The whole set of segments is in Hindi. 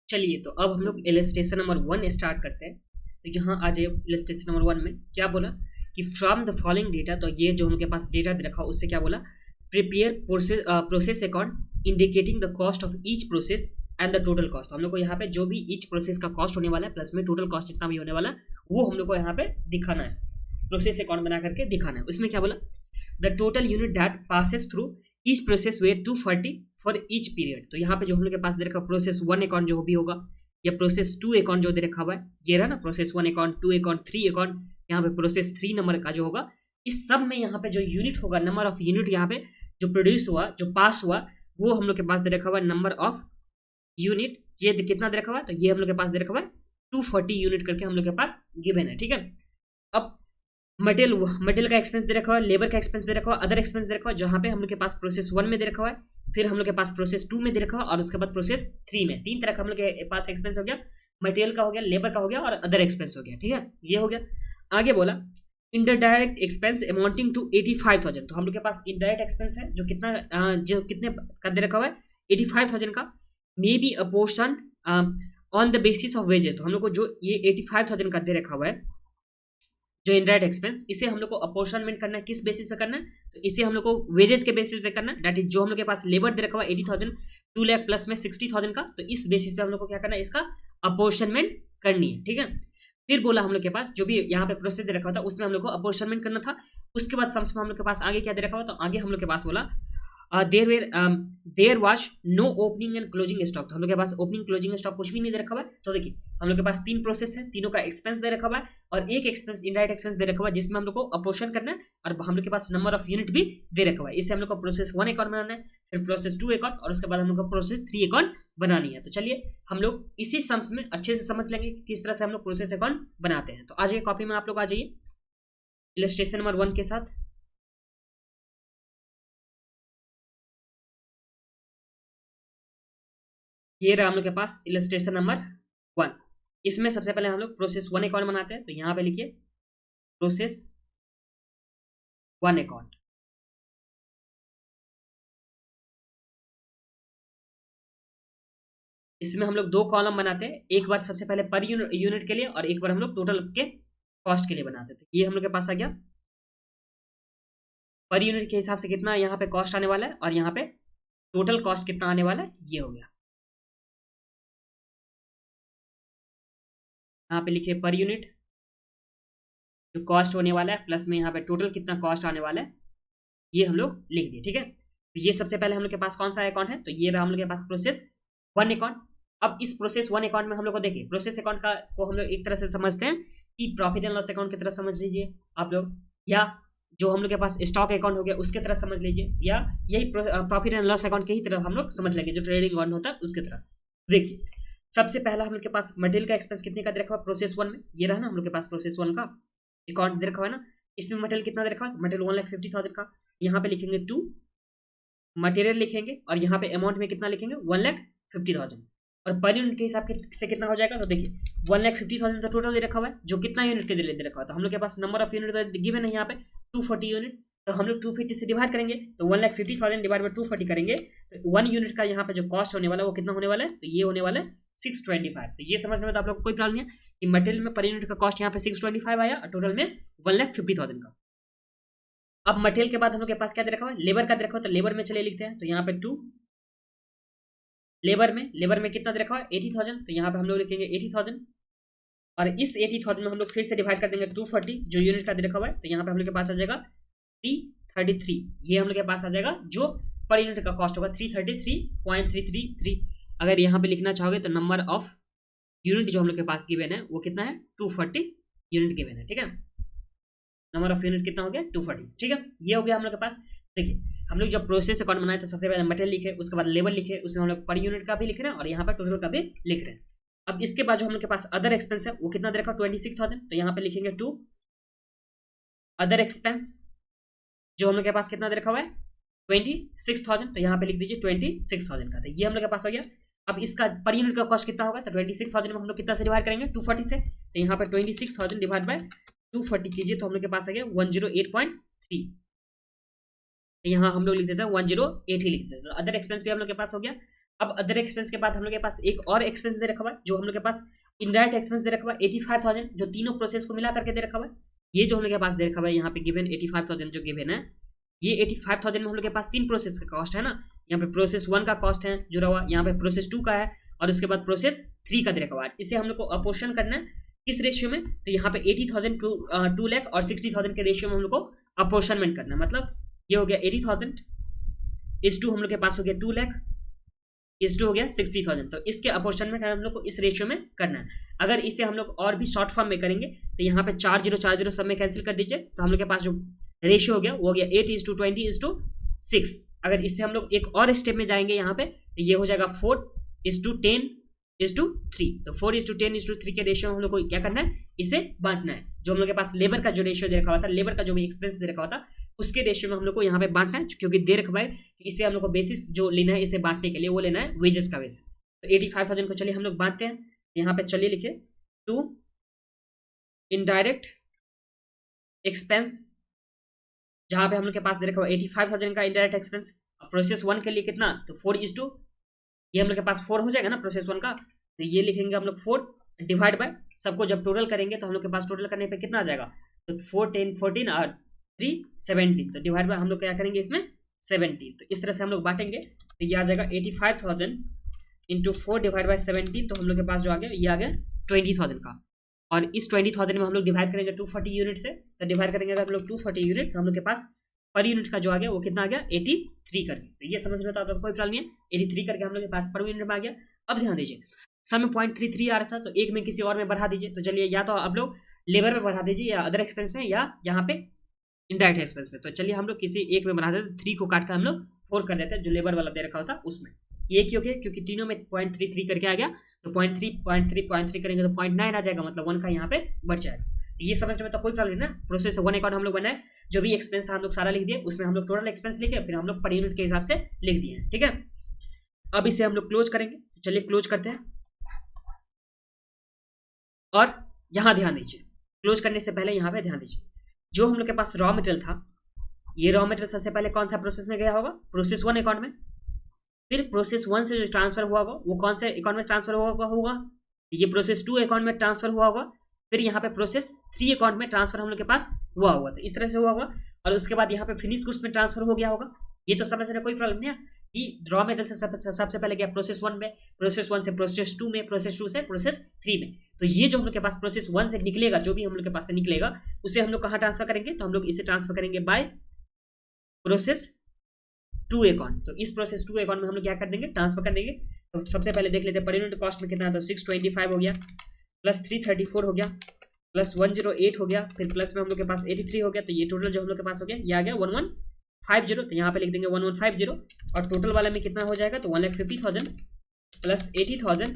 चलिए तो अब हम लोग इलस्ट्रेशन नंबर 1 स्टार्ट करते हैं। तो यहाँ आ जाइए इलस्ट्रेशन नंबर 1 में क्या बोला कि फ्रॉम द फॉलोइंग डेटा, तो ये जो उनके पास डेटा दे रखा उससे क्या बोला, prepare process account indicating the cost of each process and the total cost. हम लोग को यहाँ पे जो भी ईच प्रोसेस का कॉस्ट होने वाला है प्लस में टोटल कॉस्ट जितना भी होने वाला है वो हम लोग को यहाँ पे दिखाना है, प्रोसेस अकाउंट बना करके दिखाना है। उसमें क्या बोला, the total unit that passes through each process where 240 for each period. तो यहाँ पे जो हम लोग के पास दे रखा प्रोसेस 1 अकाउंट जो भी होगा या प्रोसेस 2 अकाउंट जो दे रखा हुआ है, ये रहा ना प्रोसेस 1 अकाउंट, 2 अकाउंट, 3 अकाउंट, यहाँ पे प्रोसेस 3 नंबर का जो होगा, इस सब में यहाँ पे जो यूनिट होगा, नंबर ऑफ यूनिट यहाँ पे जो प्रोड्यूस हुआ, जो पास हुआ, वो हम लोग के पास दे रखा हुआ है नंबर ऑफ यूनिट। ये कितना दे रखा हुआ है, तो ये हम लोग के पास दे रखा हुआ है 240 यूनिट करके हम लोग के पास गिवन है। ठीक है, अब मटेरियल का एक्सपेंस दे रखा हुआ है, लेबर का एक्सपेंस दे रखा हुआ है, अदर एक्सपेंस दे रखा हुआ है, जहाँ पे हम लोग के पास प्रोसेस 1 में दे रखा हुआ है, फिर हम लोग के पास प्रोसेस 2 में दे रखा हुआ है और उसके बाद प्रोसेस 3 में। 3 तरह का हम लोग के पास एक्सपेंस हो गया, मटेरियल का हो गया, लेबर का हो गया और अदर एक्सपेंस हो गया। ठीक है, ये हो गया। आगे बोला इनडायरेक्ट एक्सपेंस अमाउंटिंग टू 85,000। तो हम लोग के पास इनडायरेक्ट एक्सपेंस है जो कितने का दे रखा हुआ है, 85,000 का, may be apportion on the basis of wages. तो हम लोग को जो ये 85,000 का दे रखा हुआ है जो इनडायरेक्ट एक्सपेंस, इसे हम लोग को अपोर्शनमेंट करना है, किस बेसिस पे करना है, तो इसे हम लोग को वेजेस के बेसिस पे करना है। दैट इज जो हम लोग के पास लेबर दे रखा हुआ 80,000, 2 लाख प्लस में 60,000 का, तो इस बेसिस पे हम लोग को क्या करना है, इसका अपोर्शनमेंट करनी है। ठीक है, फिर बोला हम लोग के पास जो भी यहाँ पे प्रोसेस दे रखा था उसमें हम लोग को अपोर्शनमेंट करना था। उसके बाद सम्स में हम लोग के पास आगे क्या दे रखा हुआ, तो आगे हम लोग के पास बोला there was no opening and closing stock. तो हम लोग के पास ओपनिंग क्लोजिंग स्टॉक कुछ भी नहीं दे रखा हुआ है। तो देखिए हम लोग के पास 3 प्रोसेस है, तीनों का एक्सपेंस दे रखा हुआ है और एक एक्सपेंस इनडायरेक्ट एक्सपेंस दे रखा हुआ है जिसमें हम लोग को अपोर्शन करना है और हम लोग के पास नंबर ऑफ यूनिट भी दे रखा हुआ है। इससे हम लोग को प्रोसेस 1 अकाउंट बनाना है, फिर प्रोसेस 2 अकाउंट और उसके बाद हम लोग को प्रोसेस 3 अकाउंट बनानी है। तो चलिए हम लोग इसी सम्स में अच्छे से समझ लेंगे किस तरह से हम लोग प्रोसेस अकाउंट बनाते हैं। तो आ जाइए कॉपी में आप लोग आ जाइए इलस्ट्रेशन नंबर 1 के साथ। ये रहा हम लोग के पास इलस्ट्रेशन नंबर 1। इसमें सबसे पहले हम लोग प्रोसेस 1 अकाउंट बनाते हैं। तो यहां पे लिखिए प्रोसेस 1 अकाउंट। इसमें हम लोग 2 कॉलम बनाते हैं, एक बार सबसे पहले पर यूनिट के लिए और एक बार हम लोग टोटल के कॉस्ट के लिए बनाते हैं। तो ये हम लोग के पास आ गया पर यूनिट के हिसाब से कितना यहाँ पे कॉस्ट आने वाला है और यहाँ पे टोटल कॉस्ट कितना आने वाला है, ये हो गया। यहाँ पे लिखिए पर यूनिट जो कॉस्ट होने वाला है प्लस में यहाँ पे टोटल कितना कॉस्ट आने वाला है, ये हम लोग लिख दिए। ठीक है, तो ये सबसे पहले हम लोग के पास कौन सा अकाउंट है, तो ये रहा हम लोग के पास प्रोसेस 1 अकाउंट। अब इस प्रोसेस 1 अकाउंट में हम लोग को देखिए प्रोसेस अकाउंट का को हम लोग एक तरह से समझते हैं कि प्रॉफिट एंड लॉस अकाउंट की तरह समझ लीजिए आप लोग, या जो हम लोग के पास स्टॉक अकाउंट हो गया उसके तरह समझ लीजिए, या यही प्रॉफिट एंड लॉस अकाउंट के ही तरह हम लोग समझ लेंगे जो ट्रेडिंग अकाउंट होता है उसकी तरह। देखिए सबसे पहला हम लोग के पास मटेरियल का एक्सपेंस कितने का दे रखा हुआ प्रोसेस 1 में, ये रहा ना हम लोग के पास प्रोसेस 1 का अकाउंट दे रखा हुआ है ना। इसमें मटेरियल कितना दे रखा है, मटेरियल 1,50,000 का, यहाँ पे लिखेंगे 2 मटेरियल लिखेंगे और यहाँ पे अमाउंट में कितना लिखेंगे 1,50,000 और पर यूनिट के हिसाब से कितना हो जाएगा, तो देखिए 1,50,000 का टोटल दे रखा हुआ है जो कितना यूनिट के लिए दे रखा हुआ है। तो हम लोग के पास नंबर ऑफ यूनिट गिवन है यहाँ पे 240 यूनिट, तो हम लोग 250 से डिवाइड करेंगे तो 1,50,000 डिवाइड बाय 240 करेंगे तो 1 यूनिट का यहाँ पे जो कॉस्ट होने वाला है वो कितना होने वाला है, तो ये होने वाला है 625। तो ये समझने में तो आप लोग को कोई प्रॉब्लम नहीं है कि मटेरियल में पर यूनिट का कॉस्ट यहाँ पे 625 आया और टोटल में 1,50,000 का। अब मटेरियल के बाद हम लोग के पास क्या दे रखा हुआ है, लेबर का दे रखा हुआ, तो लेबर में चले लिखते हैं। तो यहाँ पे 2 लेबर में कितना दे रखा हुआ है 80,000, तो यहाँ पे हम लोग लिखेंगे 80,000 और इस 80,000 में हम लोग फिर से डिवाइड कर देंगे 240 जो यूनिट का दे रखा हुआ है, तो यहाँ पे हम लोग के पास आ जाएगा 333। ये हम लोग के पास आ जाएगा जो पर यूनिट का कॉस्ट होगा 333.333। अगर यहाँ पे लिखना चाहोगे तो नंबर ऑफ यूनिट जो हम लोग के पास गिवन है वो कितना है 240 यूनिट गिवन है। ठीक है, नंबर ऑफ यूनिट कितना हो गया 240। ठीक है, ये हो गया हम लोग के पास। देखिए हम लोग जब प्रोसेस अकाउंट बनाए तो सबसे पहले मटेरियल लिखे, उसके बाद लेबर लिखे, उसमें हम लोग पर यूनिट का भी लिख रहे हैं और यहाँ पर टोटल का भी लिख रहे हैं। अब इसके बाद जो हम लोग के पास अदर एक्सपेंस है वो कितना दे रखा 26,000, तो यहाँ पे लिखेंगे 2 अदर एक्सपेंस जो हम लोग के पास कितना दे रखा हुआ है 26,000, तो यहाँ पे लिख दीजिए 26,000 का। तो ये हम लोग के पास हो गया। अब इसका पर यूनिट का कॉस्ट कितना होगा, तो 26,000 में हम लोग कितना से डिवाइड करेंगे 240 से, तो यहाँ पे 26,000 डिवाइड बाय 240 कीजिए तो हम लोग के पास आ गया 108.3। यहाँ हम लोग लिख देते हैं 108 ही लिख देते हैं। तो अदर एक्सपेंस भी हम लोग के पास हो गया। अब अदर एक्सपेंस के बाद हम लोग के पास एक और एक्सपेंस दे रखा हुआ है, जो हम लोग के पास इनडायरेक्ट एक्सपेंस दे रखा हुआ है 85,000, जो तीनों प्रोसेस को मिला करके दे रखा हुआ है। ये जो हम लोग के पास दे रखा हुआ है यहाँ पे गिवन 85,000 जो गिवन है, ये 85,000 में हम लोग के पास 3 प्रोसेस का कॉस्ट है ना। यहाँ पे प्रोसेस 1 का कॉस्ट है जुड़ा हुआ, यहाँ पे प्रोसेस 2 का है, और उसके बाद प्रोसेस 3 का दे रखा हुआ है। इसे हम लोग को अपोर्शन करना है किस रेशियो में, तो यहाँ पे 80,000 टू 2 लाख और 60,000 के रेशियो में हम लोग को अपोर्शनमेंट करना है। मतलब ये हो गया 80,000 इस टू हम लोग के पास हो गया 2 लाख इस टू हो गया 60,000। तो इसके अपोर्शनमेंट हम लोग को इस रेशियो में करना है। अगर इसे हम लोग और भी शॉर्ट फॉर्म में करेंगे तो यहाँ पे 4 सब में कैंसिल कर दीजिए, तो हम लोग के पास जो रेशियो हो गया वो हो गया 8:20:6। अगर इससे हम लोग एक और स्टेप में जाएंगे यहाँ पे, तो ये हो जाएगा 4:10:3। तो 4:10:3 के रेशियो में हम लोग को क्या करना है, इसे बांटना है। जो हम लोग के पास लेबर का जो रेशियो दे रखा हुआ था, लेबर का जो भी एक्सपेंस दे रखा हुआ था, उसके रेशियो में हम लोग को यहाँ पे बांटना है, क्योंकि दे रखा है कि इसे हम लोग को बेसिस जो लेना है इसे बांटने के लिए, वो लेना है वेजेस का बेसिस। तो 85,000 को चलिए हम लोग बांटते हैं। यहाँ पे चलिए लिखे 2 इनडायरेक्ट एक्सपेंस, जहां पे हम लोग के पास दे रखा हुआ 85,000 का इनडायरेक्ट एक्सपेंस। प्रोसेस 1 के लिए कितना, तो 4:2, ये हम लोग के पास 4 हो जाएगा ना प्रोसेस 1 का, तो ये लिखेंगे हम लोग 4 डिवाइड बाय, सबको जब टोटल करेंगे तो हम लोग के पास टोटल करने पे कितना आ जाएगा, तो 4 10 14 और 3 17, तो डिवाइड बाय हम लोग क्या करेंगे इसमें 17। तो इस तरह से हम लोग बांटेंगे, तो ये आ जाएगा 85,000 इंटू 4 डिवाइड बाय 17, तो हम लोग के पास जो आ गया ये आ गया 20,000 का। और इस 20,000 में हम लोग डिवाइड करेंगे 240 यूनिट से, तो डिवाइड करेंगे अगर हम लोग 240 यूनिट, तो हम लोग के पास पर यूनिट का जो आ गया वो कितना आ गया 83 करके। तो ये समझ में तो आप लोग कोई प्रॉब्लम नहीं है, 83 करके हम लोग के पास पर यूनिट में आ गया। अब ध्यान दीजिए सब में 0.33 आ रहा था, तो एक में किसी और में बढ़ा दीजिए। तो चलिए या तो आप लोग लेबर में बढ़ा दीजिए, या अदर एक्सपेंस में, या यहाँ पे इनडायरेक्ट एक्सपेंस में। तो चलिए हम लोग किसी एक में बढ़ा देते, 3 को काट कर हम लोग 4 कर देते हैं, जो लेबर वाला दे रखा होता उसमें। ये क्यों गया, क्योंकि तीनों में 0.33 करके आ गया, तो 0.3 करेंगे तो 0.9 आ जाएगा, मतलब 1 का यहाँ पे बढ़ जाएगा। तो ये समझने में तो कोई प्रॉब्लम नहीं ना। प्रोसेस 1 अकाउंट हम लोग बनाए, जो भी एक्सपेंस था हम लोग सारा लिख दिए, उसमें हम लोग टोटल एक्सपेंस लिखे, फिर हम लोग पर यूनिट के हिसाब से लिख दिए, ठीक है। अब इसे हम लोग क्लोज करेंगे, तो चलिए क्लोज करते हैं। और यहां ध्यान दीजिए, क्लोज करने से पहले यहाँ पे ध्यान दीजिए, जो हम लोग के पास रॉ मटेरियल था, ये रॉ मटेरियल सबसे पहले कौन सा प्रोसेस में गया होगा, प्रोसेस 1 अकाउंट में। फिर प्रोसेस 1 से जो ट्रांसफर हुआ होगा वो कौन से अकाउंट में ट्रांसफर हुआ होगा, ये प्रोसेस 2 अकाउंट में ट्रांसफर हुआ होगा। फिर यहाँ पे प्रोसेस 3 अकाउंट में ट्रांसफर हम लोग के पास हुआ होगा, तो इस तरह से हुआ होगा। और उसके बाद यहाँ पे फिनिश गुड्स में ट्रांसफर हो गया होगा। ये तो समझने कोई प्रॉब्लम नहीं है कि रॉ मटेरियल से सबसे पहले गया प्रोसेस 1 में, प्रोसेस 1 से प्रोसेस 2 में, प्रोसेस 2 से प्रोसेस 3 में। तो ये जो हम लोग के पास प्रोसेस 1 से निकलेगा, जो भी हम लोग के पास से निकलेगा, उसे हम लोग कहाँ ट्रांसफर करेंगे, तो हम लोग इसे ट्रांसफर करेंगे बाय प्रोसेस 2 अकाउंट। तो इस प्रोसेस 2 अकाउंट में हम लोग क्या कर देंगे, ट्रांसफर कर देंगे। तो सबसे पहले देख लेते हैं पर यूनिट कॉस्ट में कितना, तो 625 हो गया, प्लस 334 हो गया, प्लस 108 हो गया, फिर प्लस में हम लोग के पास 83 हो गया। तो ये टोटल जो हम लोग के पास हो गया ये आ गया 1150। तो यहाँ पे लिख देंगे 1150, और टोटल वाला में कितना हो जाएगा, तो 1,50,000 प्लस 80,000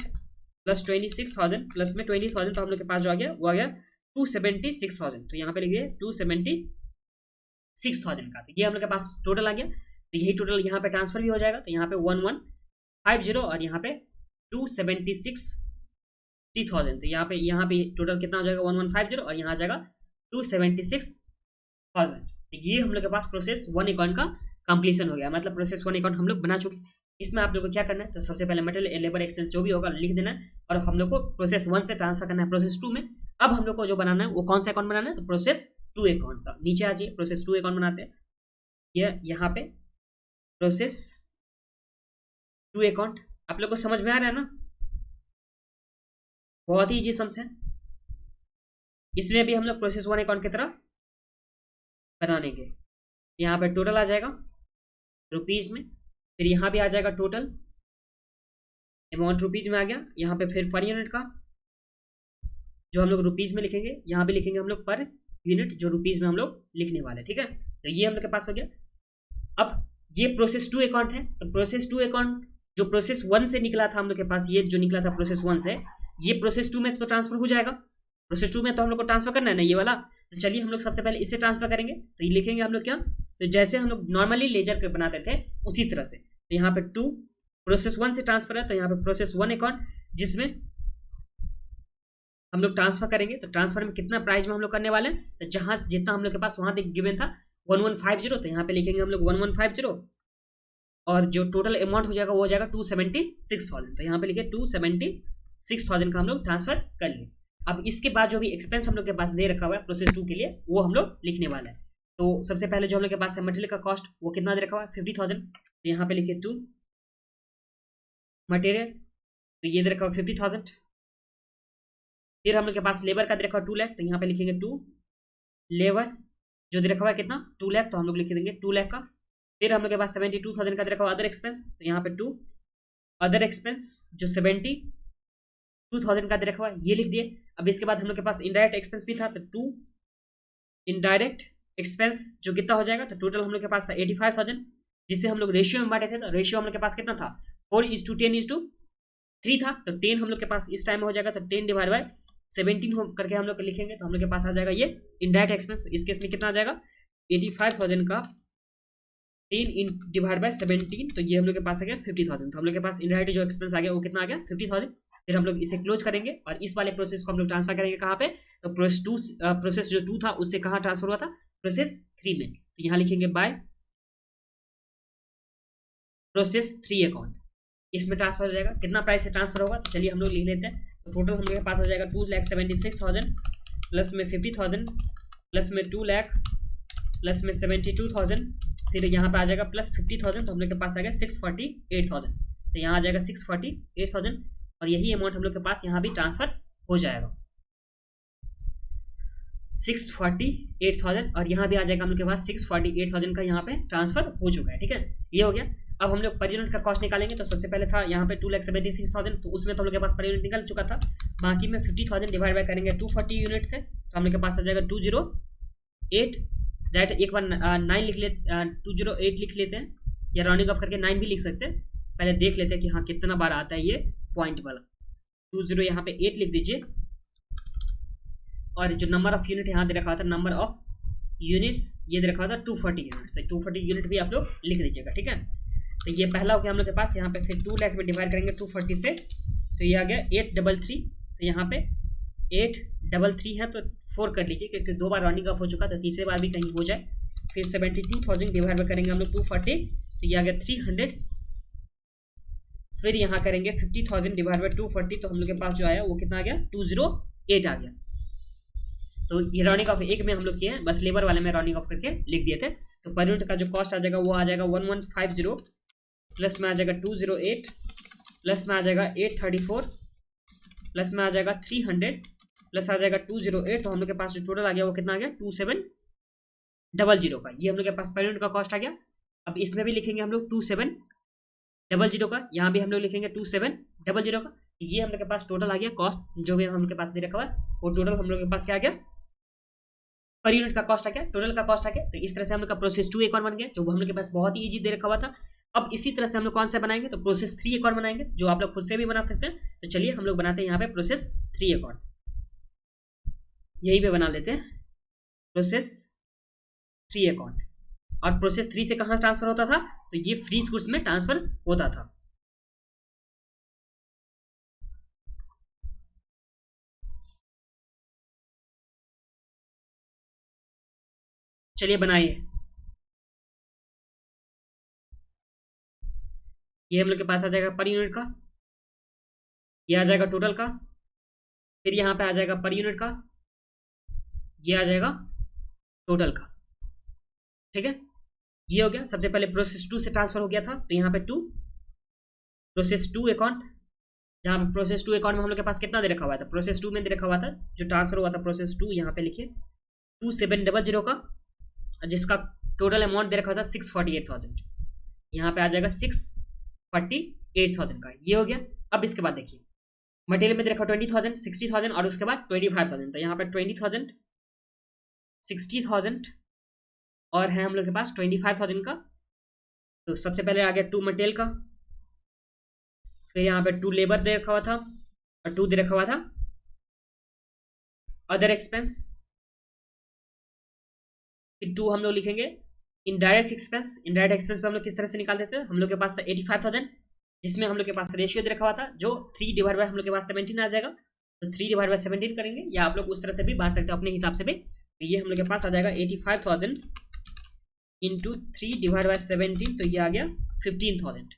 प्लस 26,000 प्लस में 20,000, तो हम लोग के पास जो आ गया वो आ गया 276,000। तो यहाँ पे लिखिए 276,000 का। तो ये हम लोग के पास टोटल आ गया। तो यही टोटल यहाँ पे ट्रांसफर भी हो जाएगा, तो यहाँ पे 1150 और यहाँ पे 276,000। तो यहाँ पे टोटल कितना हो जाएगा 1150 और यहाँ आ जाएगा 276,000। तो ये हम लोग के पास प्रोसेस 1 अकाउंट का कंप्लीशन हो गया, मतलब प्रोसेस 1 अकाउंट हम लोग बना चुके। इसमें आप लोग को क्या करना है, तो सबसे पहले मटेरियल लेबर एक्सपेंस जो भी होगा लिख देना है, और हम लोग को प्रोसेस 1 से ट्रांसफर करना है प्रोसेस 2 में। अब हम लोग को जो बनाना है वो कौन सा अकाउंट बनाना है, तो प्रोसेस 2 अकाउंट का। नीचे आ जाइए, प्रोसेस 2 अकाउंट बनाते हैं। ये यहाँ पे प्रोसेस 2 अकाउंट आप लोग को समझ में आ रहा है ना, बहुत ही इजी सम्स है। इसमें भी हम लोग प्रोसेस 1 अकाउंट की तरह बना लेंगे। यहाँ पे टोटल आ जाएगा रुपीज में, फिर यहाँ भी आ जाएगा टोटल अमाउंट रुपीज में आ गया। यहाँ पे फिर पर यूनिट का जो हम लोग रुपीज में लिखेंगे, यहाँ भी लिखेंगे हम लोग पर यूनिट जो रुपीज में हम लोग लिखने वाले, ठीक है। तो ये हम लोग के पास हो गया। अब ये प्रोसेस 2 अकाउंट है, तो प्रोसेस 2 अकाउंट जो प्रोसेस 1 से निकला था हम लोग के पास, ये जो निकला था प्रोसेस 1 से, ये प्रोसेस 2 में तो ट्रांसफर हो जाएगा। प्रोसेस 2 में तो हम लोग को ट्रांसफर करना है ना ये वाला। तो चलिए हम लोग सबसे पहले इसे ट्रांसफर करेंगे। तो ये लिखेंगे हम लोग क्या, तो जैसे हम लोग नॉर्मली लेजर के बनाते थे उसी तरह से। तो यहाँ पे 2 प्रोसेस 1 से ट्रांसफर है, तो यहाँ पे प्रोसेस 1 अकाउंट जिसमें हम लोग ट्रांसफर करेंगे। तो ट्रांसफर में कितना प्राइस में हम लोग करने वाले हैं, तो जहां जितना हम लोग के पास वहां गिवन था 1150, तो यहाँ पे लिखेंगे हम लोग 1150 और जो टोटल अमाउंट हो जाएगा वो हो जाएगा 276,000। तो यहाँ पे लिखे 276,000 का हम लोग ट्रांसफर कर लिए। अब इसके बाद जो भी एक्सपेंस हम लोग के पास दे रखा हुआ है प्रोसेस 2 के लिए वो हम लोग लिखने वाला है। तो सबसे पहले जो हम लोग के पास है मटेरियल का कॉस्ट वो कितना दे रखा हुआ है 50,000। तो यहाँ पे लिखे 2 मटेरियल, तो ये दे रखा हुआ 50,000। फिर हम लोग के पास लेबर का दे रखा हुआ 2 लाख, तो यहाँ पे लिखेंगे 2 लेबर जो दे रखा हुआ है कितना 2 लाख, तो हम लोग लिख देंगे 2 लाख का। फिर हम लोग के पास 72,000 का दे रखा हुआ अदर एक्सपेंस, तो यहाँ पे 2 अदर एक्सपेंस जो 72,000 का दे रखा हुआ है ये लिख दिए। अब इसके बाद हम लोग के पास इनडायरेक्ट एक्सपेंस भी था, तो 2 इनडायरेक्ट एक्सपेंस जो कितना हो जाएगा, तो टोटल हम लोग के पास था 85,000, जिससे हम लोग रेशियो में बांटे थे। तो रेशियो हम लोग के पास कितना था 4:10:3 था। तो 10 हम लोग के पास इस टाइम में हो जाएगा, तो 10 डिवाइड बाय 17 करके हम लोग लिखेंगे, तो हम लोग के पास आ जाएगा ये इनडायरेक्ट एक्सपेंस। तो इस केस में कितना आ जाएगा 85,000 का 10 डिवाइड बाय 17, तो ये हम लोग के पास आ गया 50,000। तो हम लोग के पास इनडायरेक्ट जो एक्सपेंस आ गया वो कितना आ गया 50,000। फिर हम लोग इसे क्लोज करेंगे और इस वाले प्रोसेस को हम लोग ट्रांसफर करेंगे कहाँ पे, तो प्रोसेस जो 2 था उससे कहाँ ट्रांसफर हुआ था प्रोसेस 3 में। तो यहाँ लिखेंगे बाय प्रोसेस 3 अकाउंट, इसमें ट्रांसफर हो जाएगा। कितना प्राइस से ट्रांसफर होगा, तो चलिए हम लोग लिख लेते हैं। तो टोटल हम लोग के पास आ जाएगा 2,76,000 प्लस में 50,000 प्लस में 2 लाख प्लस में 72,000, फिर यहाँ पे आ जाएगा प्लस 50,000, तो हम लोग के पास आ गया 648,000। तो यहाँ आ जाएगा 648,000 और यही अमाउंट हम लोग के पास यहाँ भी ट्रांसफर हो जाएगा 648,000 और यहाँ भी आ जाएगा हम लोग के पास 648,000 का यहाँ पे ट्रांसफर हो चुका है। ठीक है, ये हो गया। अब हम लोग पर यूनिट का कॉस्ट निकालेंगे। तो सबसे पहले था यहाँ पे 2,76,000, तो उसमें तो हम लोग के पास पर यूनिट निकल चुका था। बाकी में 50,000 डिवाइड बाय करेंगे 240 यूनिट से, तो हम लोग के पास आ जाएगा 208। दैट एक बार 9 लिख लेते 208 लिख लेते हैं, या राउंडिंग ऑफ करके 9 भी लिख सकते हैं। पहले देख लेते हैं कि हाँ कितना बार आता है ये पॉइंट वाला। 20 यहाँ पे 8 लिख दीजिए और जो नंबर ऑफ यूनिट यहाँ दे रखा था नंबर ऑफ यूनिट्स ये दे रखा था 240 यूनिट, तो 240 यूनिट भी आप लोग लिख दीजिएगा। ठीक है, तो ये पहला हो गया हम लोग के पास। यहाँ पे फिर 2 लाख में डिवाइड करेंगे 240 से, तो ये आ गया 833। तो यहाँ पे 833 है तो 4 कर लीजिए क्योंकि 2 बार राउंडिंग अप हो चुका, तो तीसरे बार भी कहीं हो जाए। फिर 72,000 डिवाइड में करेंगे हम लोग 240, तो ये आ गया 300। फिर यहाँ करेंगे 50,000 डिवाइड बाय 240, तो हम लोग के पास जो आया वो कितना आ गया 208 आ गया। तो ये राउंडिंग ऑफ एक में हम लोग किए हैं, बस लेबर वाले में राउंडिंग ऑफ करके लिख दिए थे। तो पर यूनिट का जो कॉस्ट आ जाएगा वो आ जाएगा 1150 प्लस में आ जाएगा 208 प्लस में आ जाएगा 834 प्लस में आ जाएगा 300 प्लस आ जाएगा 208। तो हम लोग के पास जो टोटल आ गया वो कितना आ गया 2700 का। ये हम लोग के पास पर यूनिट का कॉस्ट आ गया। अब इसमें भी लिखेंगे हम लोग 2700 का, यहाँ भी हम लोग लिखेंगे 2700 का। ये हम लोग के पास टोटल आ गया कॉस्ट जो भी हम लोग के पास दे रखा हुआ है वो टोटल हम लोग के पास क्या आ गया पर यूनिट का कॉस्ट आ गया, टोटल का कॉस्ट आ गया। तो इस तरह से हम लोग का प्रोसेस 2 अकाउंट बन गया जो हम लोग के पास बहुत ही इजी दे रखा हुआ था। अब इसी तरह से हम लोग कौन सा बनाएंगे, तो प्रोसेस 3 अकाउंट बनाएंगे जो आप लोग खुद से भी बना सकते हैं। तो चलिए हम लोग बनाते हैं यहाँ पे प्रोसेस 3 अकाउंट, यही पे बना लेते हैं प्रोसेस 3 अकाउंट। और प्रोसेस 3 से कहाँ ट्रांसफर होता था, तो ये फ्रीज गुड्स में ट्रांसफर होता था। चलिए बनाइए, ये हम लोग के पास आ जाएगा पर यूनिट का, ये आ जाएगा टोटल का, फिर यहाँ पे आ जाएगा पर यूनिट का, ये आ जाएगा टोटल का। ठीक है, ये हो गया। सबसे पहले प्रोसेस 2 से ट्रांसफर हो गया था, तो यहाँ पे 2 प्रोसेस 2 अकाउंट, जहाँ पे प्रोसेस 2 अकाउंट में हम लोग के पास कितना दे रखा हुआ था, प्रोसेस 2 में दे रखा हुआ था जो ट्रांसफर हुआ था प्रोसेस 2, यहाँ पे लिखिए 2700 का, जिसका टोटल अमाउंट दे रखा था 648,000। यहाँ पे आ जाएगा 648,000 का, ये हो गया। अब इसके बाद देखिए मटेरियल में दे रखा 20,000, 60,000 और उसके बाद 25,000। तो यहाँ पे 20,000, 60,000 और है हम लोग के पास 25,000 का। तो सबसे पहले आ गया 2 मटेरियल का, फिर यहाँ पे 2 लेबर दे रखा हुआ था और 2 दे रखा हुआ था अदर एक्सपेंस, फिर 2 हम लोग लिखेंगे इनडायरेक्ट एक्सपेंस। इनडायरेक्ट एक्सपेंस पे हम लोग किस तरह से निकाल देते हैं, हम लोग के पास था 85,000 जिसमें हम लोग के पास रेशियो दे रखा हुआ था जो 3 डिवाइड बाय हम लोग के पास 17 आ जाएगा। तो 3 डिवाइड बाय 17 करेंगे, या आप लोग उस तरह से भी बांट सकते हो अपने हिसाब से भी। तो ये हम लोग के पास आ जाएगा 85,000 इंटू 3 डिवाइड बाय 17, तो ये आ गया 15,000।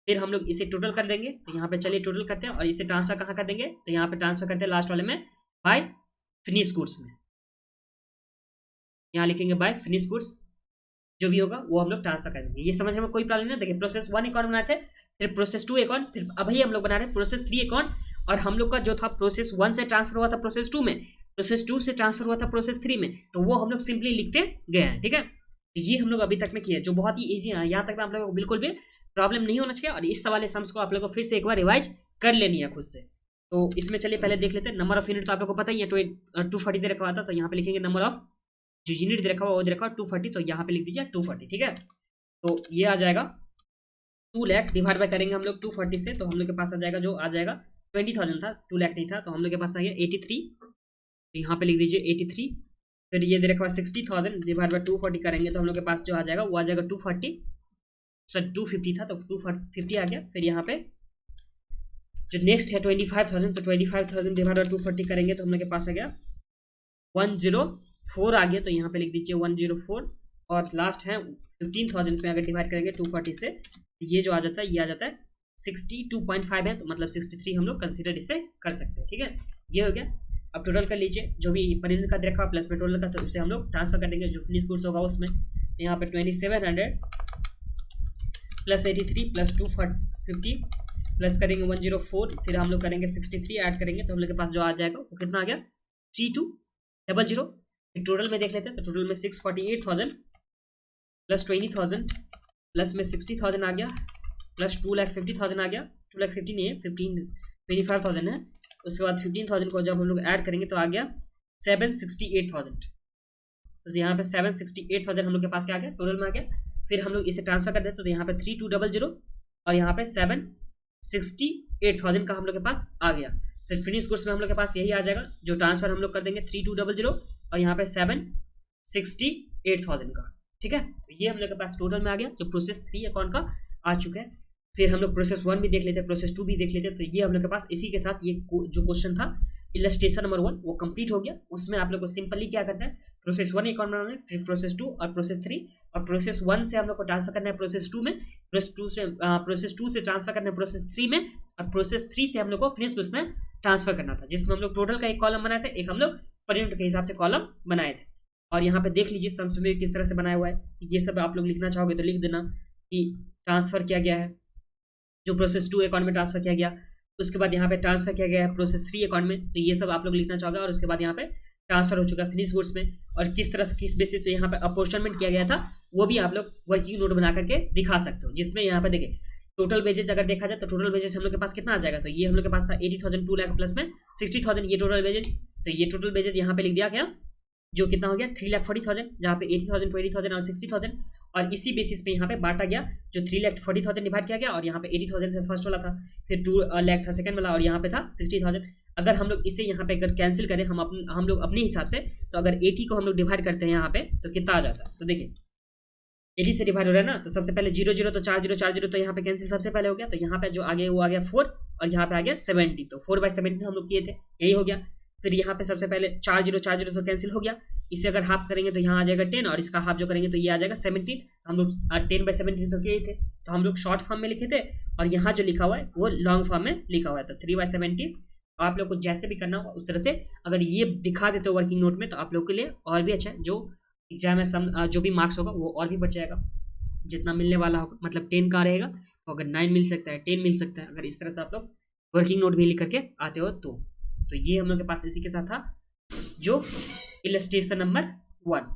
फिर हम लोग इसे टोटल कर देंगे, तो यहाँ पे चलिए टोटल करते हैं और इसे ट्रांसफर कहाँ कर देंगे, तो यहाँ पे ट्रांसफर करते हैं लास्ट वाले में बाय फिनिश गुड्स में। यहाँ लिखेंगे बाय फिनिश गुड्स, जो भी होगा वो हम लोग ट्रांसफर कर देंगे। ये समझने में कोई प्रॉब्लम नहीं है। देखिए प्रोसेस 1 अकाउंट बनाए थे, फिर प्रोसेस 2 अकाउंट, फिर अभी हम लोग बना रहे हैं प्रोसेस 3 अकाउंट। और हम लोग का जो था प्रोसेस 1 से ट्रांसफर हुआ था प्रोसेस 2 में, प्रोसेस 2 से ट्रांसफर हुआ था प्रोसेस 3 में, तो वो हम लोग सिंपली लिखते गए हैं। ठीक है, ये हम लोग अभी तक में किए, जो बहुत ही ईजी है। यहाँ तक में आप लोगों को बिल्कुल भी प्रॉब्लम नहीं होना चाहिए। और इस वाले सम्स को आप लोगों को फिर से एक बार रिवाइज कर लेनी है खुद से। तो इसमें चलिए पहले देख लेते हैं। नंबर ऑफ यूनिट तो आप लोगों को पता ही है, 240 दे रखा हुआ था, तो यहाँ पे लिखेंगे नंबर ऑफ जो यूनिट दे रखा हुआ वो दे रखा हुआ 240, तो यहाँ पे लिख दीजिए 240। ठीक है, तो ये आ जाएगा 2 लाख डिवाइड बाय करेंगे हम लोग 240 से, तो हम लोग के पास आ जाएगा जो आ जाएगा 20,000 था, 2 लाख नहीं था, तो हम लोग के पास आ गया 83। तो यहाँ पे लिख दीजिए 83। फिर ये दे रखा हुआ 60,000 डिवाइड बाय 240 करेंगे, तो हम लोग के पास जो आ जाएगा वो आ जाएगा 240, सर 250 था, तो 250 आ गया। फिर यहाँ पे जो नेक्स्ट है 25,000, तो 25,000 डिवाइड बाय 240 करेंगे, तो हम लोग के पास आ गया 104 आ गया, तो यहाँ पे लिख दीजिए 104। और लास्ट है 15,000 पे अगर डिवाइड करेंगे 240 से, ये जो आ जाता है ये आ जाता है 62.5 है, तो मतलब 63 हम लोग कंसीडर इसे कर सकते हैं। ठीक है, ये हो गया। अब टोटल कर लीजिए, जो भी परिमित का रखा प्लस में टोटल का, तो उसे हम लोग ट्रांसफर कर देंगे जो फिनिश गुड्स होगा उसमें। तो यहाँ पे 2700 प्लस 83 प्लस 250 प्लस करेंगे 104, फिर हम लोग करेंगे 63 ऐड करेंगे, तो हम लोग के पास जो आ जाएगा वो कितना आ गया 3200। फिर टोटल में देख लेते हैं, तो टोटल में 648,000 प्लस 20,000 प्लस में 60,000 आ गया, प्लस 2,50,000 आ गया, 2,50,000 नहीं है 25,000 है। उसके बाद 15,000 को जब हम लोग ऐड करेंगे तो आ गया 768,000। तो यहाँ पे 768,000 हम लोग के पास क्या आ गया टोटल में आ गया। फिर हम लोग इसे ट्रांसफर कर देते, तो यहाँ पे 3200 और यहाँ पे 768,000 का हम लोग के पास आ गया। फिर फिनिश गुड्स में हम लोग के पास यही आ जाएगा, जो ट्रांसफर हम लोग कर देंगे 3200 और यहाँ पे 768,000 का। ठीक है, तो ये हम लोग के पास टोटल में आ गया, जो प्रोसेस 3 अकाउंट का आ चुका है। फिर हम लोग प्रोसेस 1 भी देख लेते हैं, प्रोसेस 2 भी देख लेते हैं। तो ये हम लोग के पास इसी के साथ ये जो क्वेश्चन था इलस्ट्रेशन नंबर 1 वो कंप्लीट हो गया। उसमें आप लोग को सिंपली क्या करना है, प्रोसेस 1 अकाउंट बनाना है, फिर प्रोसेस 2 और प्रोसेस 3। और प्रोसेस 1 से हम लोग को ट्रांसफर करना है प्रोसेस 2 में, प्रोसेस 2 से ट्रांसफर करना है प्रोसेस 3 में, और प्रोसेस 3 से हम लोग को फिनिश गुड्स में ट्रांसफर करना था, जिसमें हम लोग टोटल का एक कॉलम बनाए थे, एक हम लोग परिमित के हिसाब से कॉलम बनाए थे। और यहाँ पे देख लीजिए सम्स में किस तरह से बनाया हुआ है। ये सब आप लोग लिखना चाहोगे तो लिख देना कि ट्रांसफर किया गया है जो प्रोसेस 2 अकाउंट में ट्रांसफर किया गया, उसके बाद यहाँ पे ट्रांसफर किया गया है प्रोसेस 3 अकाउंट में, तो ये सब आप लोग लिखना चाहोगे। और उसके बाद यहाँ पे ट्रांसफर हो चुका है फिनिश गुड्स में, और किस तरह से किस बेसिस पे यहाँ पे अपॉर्चनमेंट किया गया था वो भी आप लोग वर्किंग नोट बना करके दिखा सकते हो। जिसमें यहाँ पे देखिए टोटल वेजेज अगर देखा जाए तो टोटल वेजेज हम लोग के पास कितना आ जाएगा, तो ये हम लोग के पास था 80,000 2 लाख प्लस में 60,000 ये टोटल वेजेज। तो ये टोटल वेजेज यहाँ पे लिख दिया गया, जो कितना हो गया 3,40,000, जहाँ पे 80,000 20,000 और 60,000। और इसी बेसिस पे यहाँ पे बांटा गया, जो 3,40,000 डिवाइड किया गया, और यहाँ पे 80,000 से फर्स्ट वाला था, फिर 2 लाख था सेकंड वाला, और यहाँ पे था 60,000। अगर हम लोग इसे यहाँ पे अगर कैंसिल करें हम लोग अपने हिसाब से, तो अगर 80 को हम लोग डिवाइड करते हैं यहाँ पे तो कितना आ जाता है, तो देखिए 80 से डिवाइड हो रहा है ना, तो सबसे पहले 0 तो 4 तो यहाँ पे कैंसिल सबसे पहले हो गया। तो यहाँ पे जो आ गया वो आ गया 4 और यहाँ पे आ गया 70, तो 4/70 हम लोग किए थे, यही हो गया। फिर यहाँ पे सबसे पहले 4 तो कैंसिल हो गया, इसे अगर हाफ करेंगे तो यहाँ आ जाएगा 10 और इसका हाफ जो करेंगे तो ये आ जाएगा 17। हम लोग 10/17 तो किए थे, तो हम लोग शॉर्ट फॉर्म में लिखे थे, और यहाँ जो लिखा हुआ है वो लॉन्ग फॉर्म में लिखा हुआ है, तो 3/17। आप लोग को जैसे भी करना हो उस तरह से अगर ये दिखा देते हो वर्किंग नोट में, तो आप लोग के लिए और भी अच्छा है। जो एग्जाम में जो भी मार्क्स होगा वो और भी बढ़ जाएगा, जितना मिलने वाला होगा। मतलब 10 का रहेगा तो अगर 9 मिल सकता है 10 मिल सकता है, अगर इस तरह से आप लोग वर्किंग नोट भी लिख करके आते हो तो ये हम लोग के पास इसी के साथ था जो इलस्ट्रेशन नंबर 1।